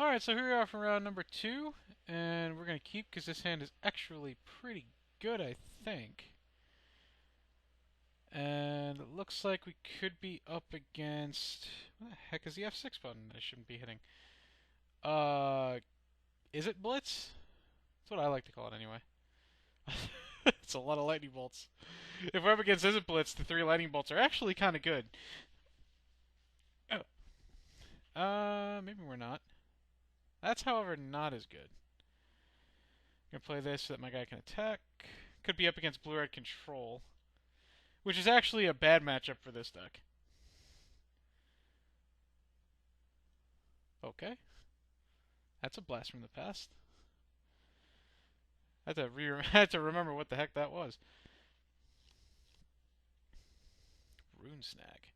Alright, so here we are for round number 2, and we're going to keep because this hand is actually pretty good, I think. And it looks like we could be up against... What the heck is the F6 button that I shouldn't be hitting? Uh, is it Blitz? That's what I like to call it anyway. It's a lot of lightning bolts. If we're up against Is it Blitz, the 3 lightning bolts are actually kind of good. Oh. Maybe we're not. That's, however, not as good. I'm gonna play this so that my guy can attack. Could be up against blue-red control, which is actually a bad matchup for this deck. Okay. That's a blast from the past. I had to remember what the heck that was. Rune Snag.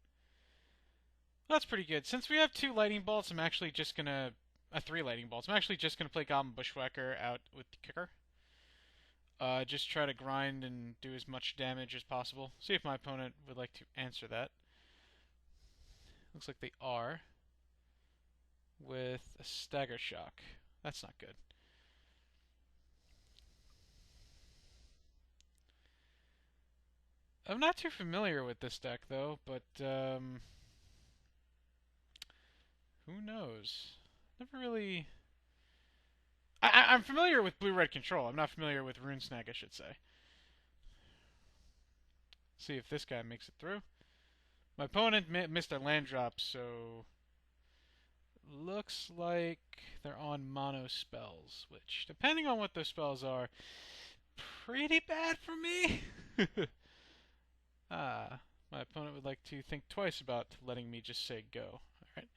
Well, that's pretty good. Since we have 2 lightning bolts, I'm actually just gonna... 3 lightning bolts. I'm actually just gonna play Goblin Bushwhacker out with the kicker. Just try to grind and do as much damage as possible. See if my opponent would like to answer that. Looks like they are. With a Stagger Shock. That's not good. I'm not too familiar with this deck, though, but, who knows? Never really... I'm familiar with blue-red control. I'm not familiar with Rune Snag, I should say. See if this guy makes it through. My opponent missed a land drop, so... Looks like they're on mono spells, which, depending on what those spells are, pretty bad for me. My opponent would like to think twice about letting me just say go. Alright.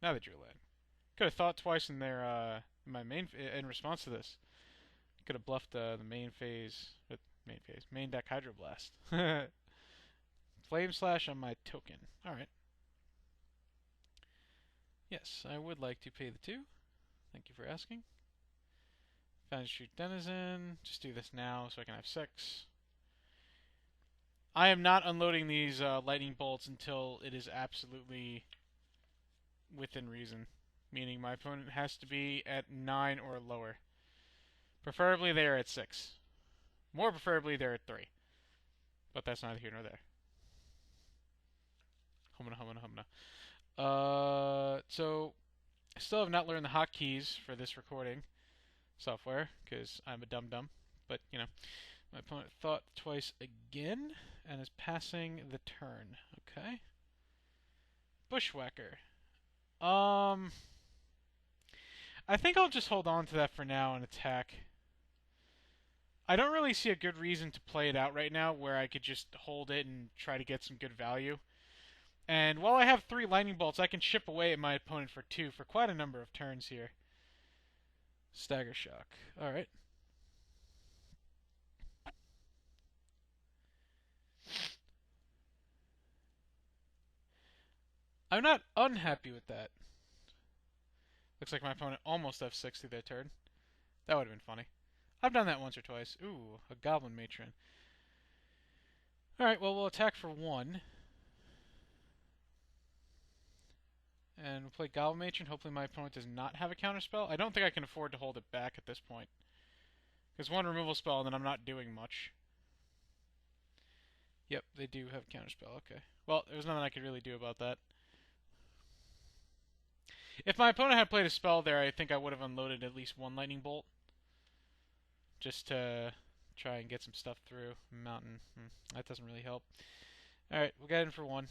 Now they drew land. Could have thought twice in their, in response to this. Could have bluffed the main deck Hydroblast. Flame Slash on my token. Alright. Yes, I would like to pay the 2. Thank you for asking. Found Street Denizen. Just do this now so I can have 6. I am not unloading these lightning bolts until it is absolutely within reason. Meaning my opponent has to be at 9 or lower. Preferably they are at 6. More preferably they're at 3. But that's neither here nor there. Humana, humana, humana. So I still have not learned the hotkeys for this recording software because I'm a dum-dum. But, you know, my opponent thought twice again and is passing the turn. Okay. Bushwhacker. I think I'll just hold on to that for now and attack. I don't really see a good reason to play it out right now where I could just hold it and try to get some good value. And while I have 3 lightning bolts, I can chip away at my opponent for 2 for quite a number of turns here. Stagger Shock. Alright. I'm not unhappy with that. Looks like my opponent almost F6 through their turn. That would have been funny. I've done that once or twice. Ooh, a Goblin Matron. Alright, well, we'll attack for 1. And we'll play Goblin Matron. Hopefully my opponent does not have a counterspell. I don't think I can afford to hold it back at this point. Because 1 removal spell and then I'm not doing much. Yep, they do have counterspell. Okay. Well, there's nothing I could really do about that. If my opponent had played a spell there, I think I would have unloaded at least 1 lightning bolt. Just to try and get some stuff through. Mountain. That doesn't really help. Alright, we'll get in for 1.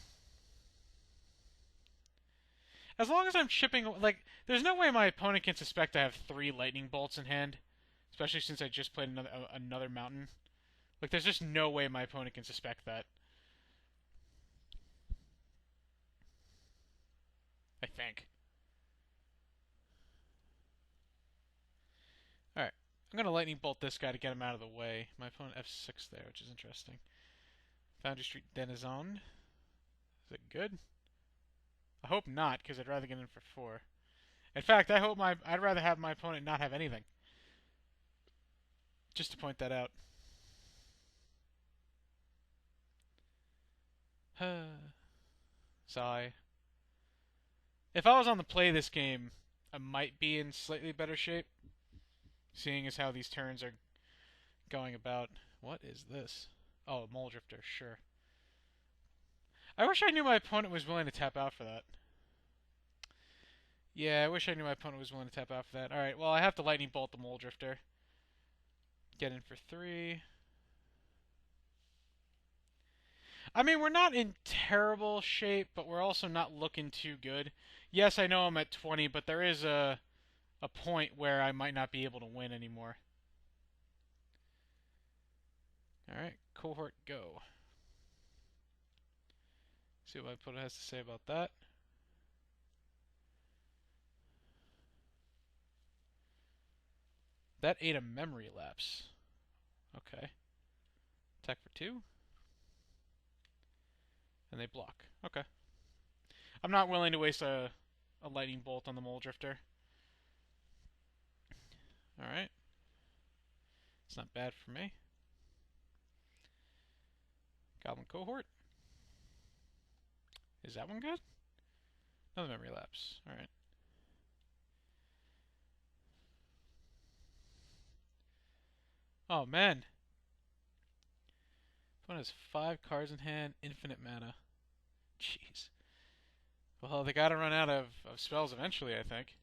As long as I'm chipping... Like, there's no way my opponent can suspect I have 3 lightning bolts in hand. Especially since I just played another mountain. Like, there's just no way my opponent can suspect that. I think. Alright. I'm going to lightning bolt this guy to get him out of the way. My opponent F6 there, which is interesting. Foundry Street Denizen. Is it good? I hope not, because I'd rather get in for 4. In fact, I'd rather have my opponent not have anything. Just to point that out. Sigh. If I was on the play this game, I might be in slightly better shape, seeing as how these turns are going about. What is this? Oh, Mole Drifter, sure. I wish I knew my opponent was willing to tap out for that. Yeah, I wish I knew my opponent was willing to tap out for that. Alright, well, I have to Lightning Bolt the Mole Drifter. Get in for 3. I mean, we're not in terrible shape, but we're also not looking too good. Yes, I know I'm at 20, but there is a point where I might not be able to win anymore. Alright, cohort go. See what my opponent has to say about that. That ate a memory lapse. Okay. Attack for 2. And they block. Okay. I'm not willing to waste a lightning bolt on the Mole Drifter. Alright. It's not bad for me. Goblin cohort. Is that one good? Another memory lapse. Alright. Oh, man. Opponent has 5 cards in hand, infinite mana. Jeez. Well, they gotta run out of spells eventually, I think.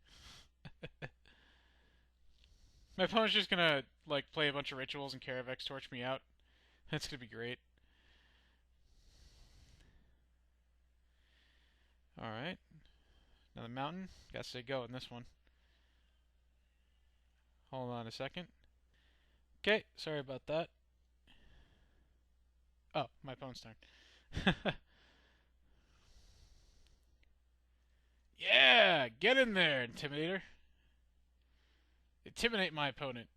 My opponent's just gonna, like, play a bunch of rituals and Caravex torch me out. That's gonna be great. Alright. Another mountain. Gotta say go in this one. Hold on a second. Okay, sorry about that. Oh, my opponent's turn. Yeah! Get in there, Intimidator. Intimidate my opponent.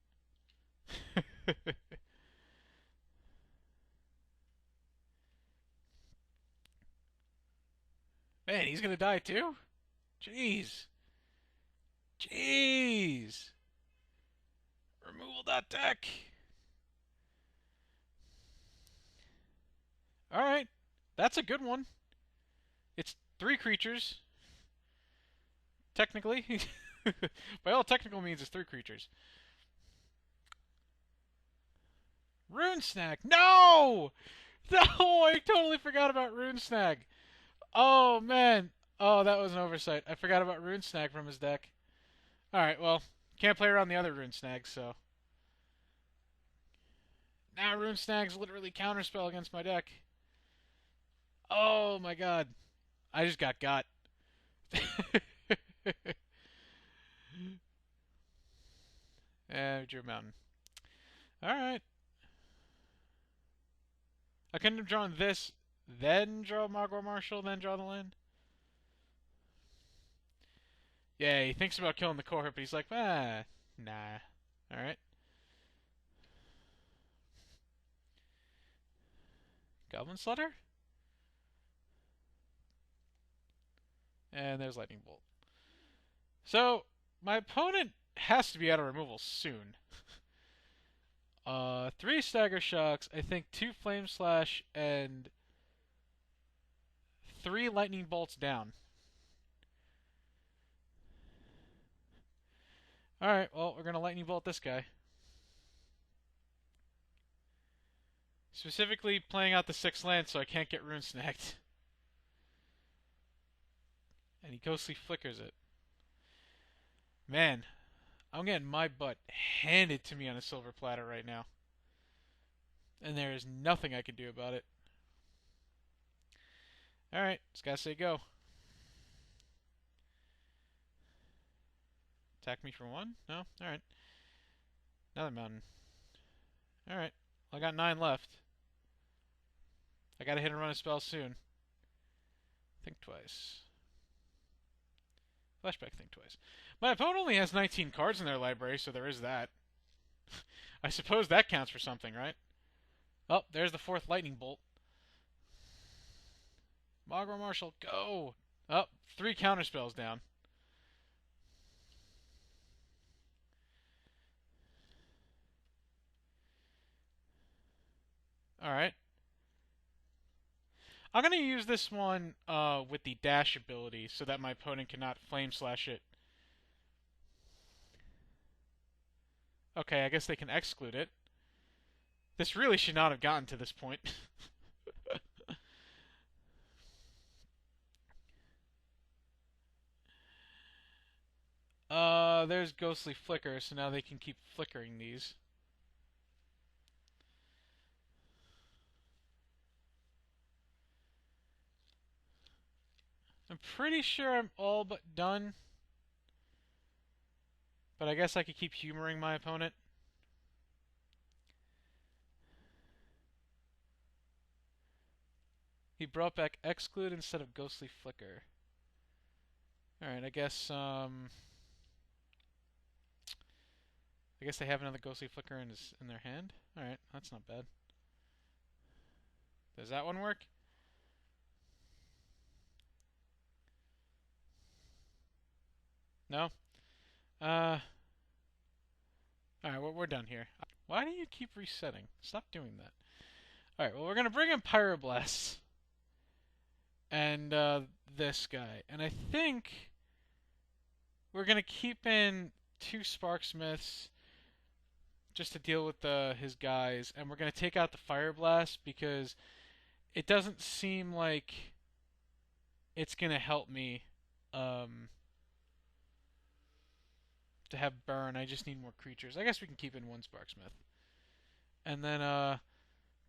Man, he's gonna die too? Jeez. Jeez. Removal.deck. Alright. That's a good one. It's 3 creatures. Technically. By all technical means, it's 3 creatures. Rune Snag. No! No! I totally forgot about Rune Snag. Oh, man. Oh, that was an oversight. I forgot about Rune Snag from his deck. Alright, well, can't play around the other Rune Snags, so. Now Rune Snag's literally counterspell against my deck. Oh my god. I just got. And we drew a mountain. Alright. I couldn't have drawn this, then draw Mogwai Marshal, then draw the land. Yeah, he thinks about killing the cohort, but he's like, nah. Alright. Goblin Slutter? And there's Lightning Bolt. So, my opponent has to be out of removal soon. 3 Stagger Shocks, I think 2 Flame Slash, and 3 Lightning Bolts down. Alright, well, we're gonna Lightning Bolt this guy. Specifically playing out the 6 lands so I can't get Rune Snagged. And he Ghostly Flickers it. Man, I'm getting my butt handed to me on a silver platter right now. And there is nothing I can do about it. Alright, just gotta say go. Attack me for 1? No? Alright. Another mountain. Alright. Well, I got 9 left. I gotta hit and run a spell soon. Think twice. Flashback, think twice. My opponent only has 19 cards in their library, so there is that. I suppose that counts for something, right? Oh, there's the 4th lightning bolt. Mogwai Marshal, go! Oh, 3 counterspells down. Alright. I'm gonna use this one with the dash ability so that my opponent cannot flame slash it. Okay, I guess they can exclude it. This really should not have gotten to this point. There's Ghostly Flicker, so now they can keep flickering these. I'm pretty sure I'm all but done. But I guess I could keep humoring my opponent. He brought back Exclude instead of Ghostly Flicker. Alright, I guess they have another Ghostly Flicker in their hand. Alright, that's not bad. Does that one work? No? Alright, well, we're done here. Why do you keep resetting? Stop doing that. Alright, well, we're gonna bring in Pyroblast. And, this guy. And I think we're gonna keep in 2 Sparksmiths just to deal with his guys. And we're gonna take out the Fire Blast because it doesn't seem like it's gonna help me to have burn. I just need more creatures. I guess we can keep in 1 Sparksmith. And then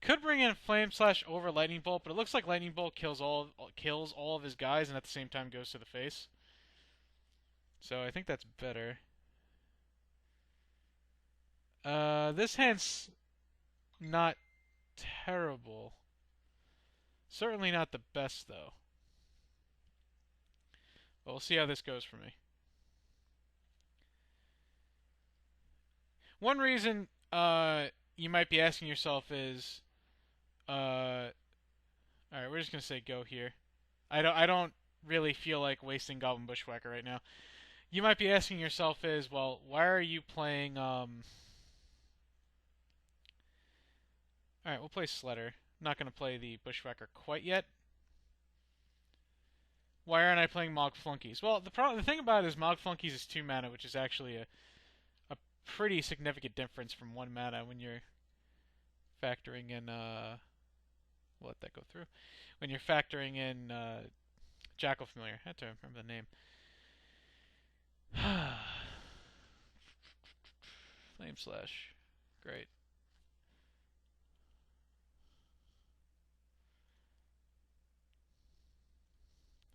could bring in Flame Slash over Lightning Bolt, but it looks like Lightning Bolt kills all of his guys and at the same time goes to the face. So I think that's better. This hand's not terrible. Certainly not the best, though. But we'll see how this goes for me. One reason you might be asking yourself is, alright, we're just gonna say go here. I don't really feel like wasting Goblin Bushwhacker right now. You might be asking yourself is, well, why are you playing Alright, we'll play Sledder. Not gonna play the Bushwhacker quite yet. Why aren't I playing Mog Flunkies? Well, the thing about it is Mog Flunkies is 2 mana, which is actually a pretty significant difference from 1 mana when you're factoring in we'll let that go through. When you're factoring in Jackal Familiar. I have to remember the name. Flame Slash. Great.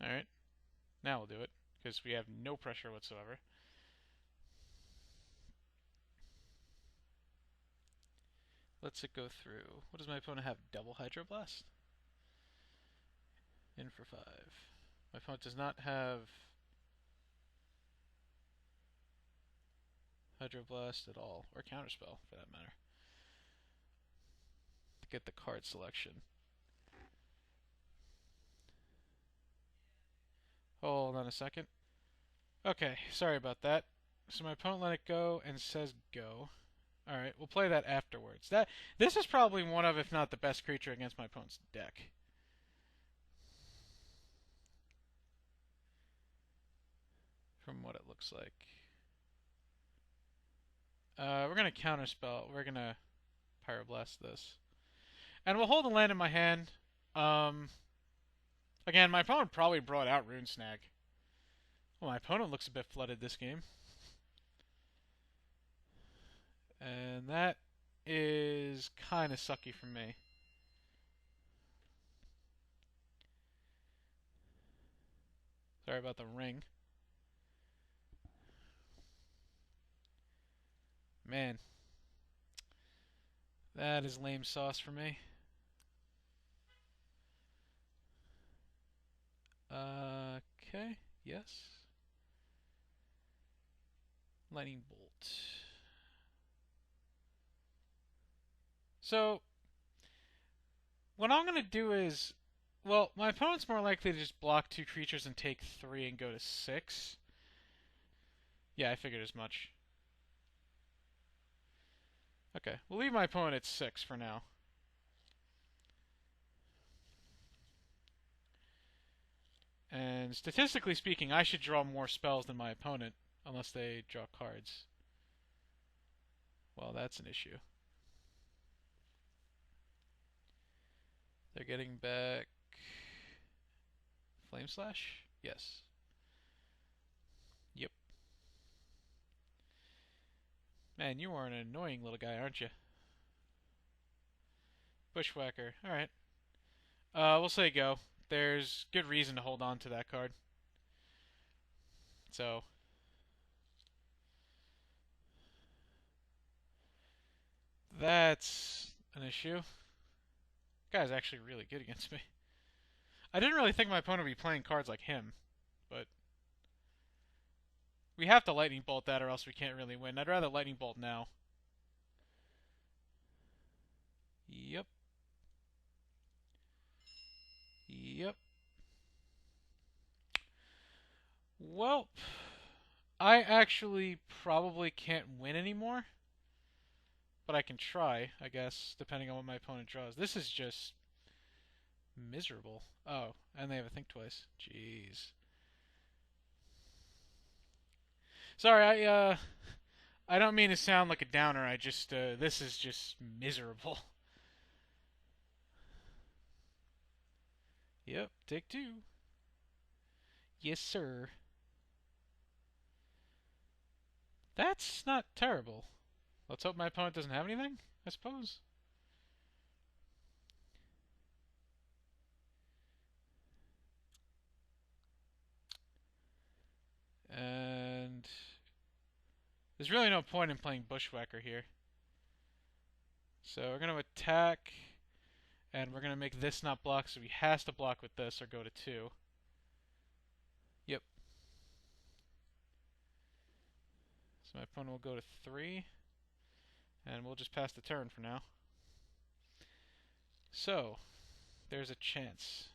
Alright. Now we'll do it, because we have no pressure whatsoever. Let's it go through. What does my opponent have? Double Hydroblast? In for 5. My opponent does not have Hydroblast at all, or Counterspell for that matter. Get the card selection. Hold on a second. Okay, sorry about that. So my opponent let it go and says go. Alright, we'll play that afterwards. This is probably one of, if not the best creature against my opponent's deck. From what it looks like. We're going to counterspell. We're going to Pyroblast this. And we'll hold the land in my hand. Again, my opponent probably brought out Rune Snag. Well, my opponent looks a bit flooded this game. And that is kind of sucky for me. Sorry about the ring. Man. That is lame sauce for me. Okay, yes. Lightning Bolt. So, what I'm going to do is, well, my opponent's more likely to just block 2 creatures and take 3 and go to 6. Yeah, I figured as much. Okay, we'll leave my opponent at 6 for now. And statistically speaking, I should draw more spells than my opponent, unless they draw cards. Well, that's an issue. They're getting back Flame Slash? Yes. Yep. Man, you are an annoying little guy, aren't you? Bushwhacker. Alright. We'll say go. There's good reason to hold on to that card. So. That's an issue. Guy's actually really good against me. I didn't really think my opponent would be playing cards like him, but we have to Lightning Bolt that or else we can't really win. I'd rather Lightning Bolt now. Yep. Yep. Well, I actually probably can't win anymore, but I can try, I guess, depending on what my opponent draws. This is just miserable. Oh, and they have a Think Twice. Jeez. Sorry, I don't mean to sound like a downer. I just, this is just miserable. Yep, take two. Yes, sir. That's not terrible. Let's hope my opponent doesn't have anything, I suppose. And there's really no point in playing Bushwhacker here. So we're going to attack, and we're going to make this not block, so he has to block with this or go to 2. Yep. So my opponent will go to 3, and we'll just pass the turn for now. So, there's a chance.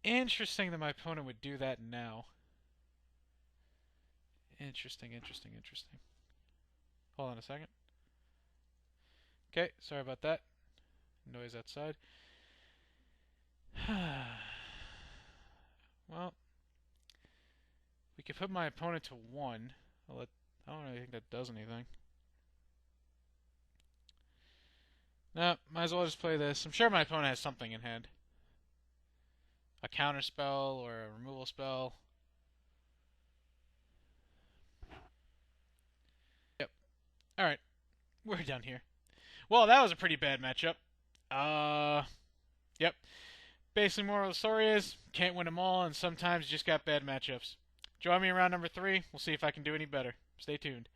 Interesting that my opponent would do that now. Interesting, interesting, interesting. Hold on a second. Okay, sorry about that. Noise outside. Well, we could put my opponent to 1. I don't really think that does anything. No, might as well just play this. I'm sure my opponent has something in hand. A counter spell or a removal spell. Yep. Alright. We're done here. Well, that was a pretty bad matchup. Yep. Basically, moral of the story is, can't win them all, and sometimes you just got bad matchups. Join me in round number 3. We'll see if I can do any better. Stay tuned.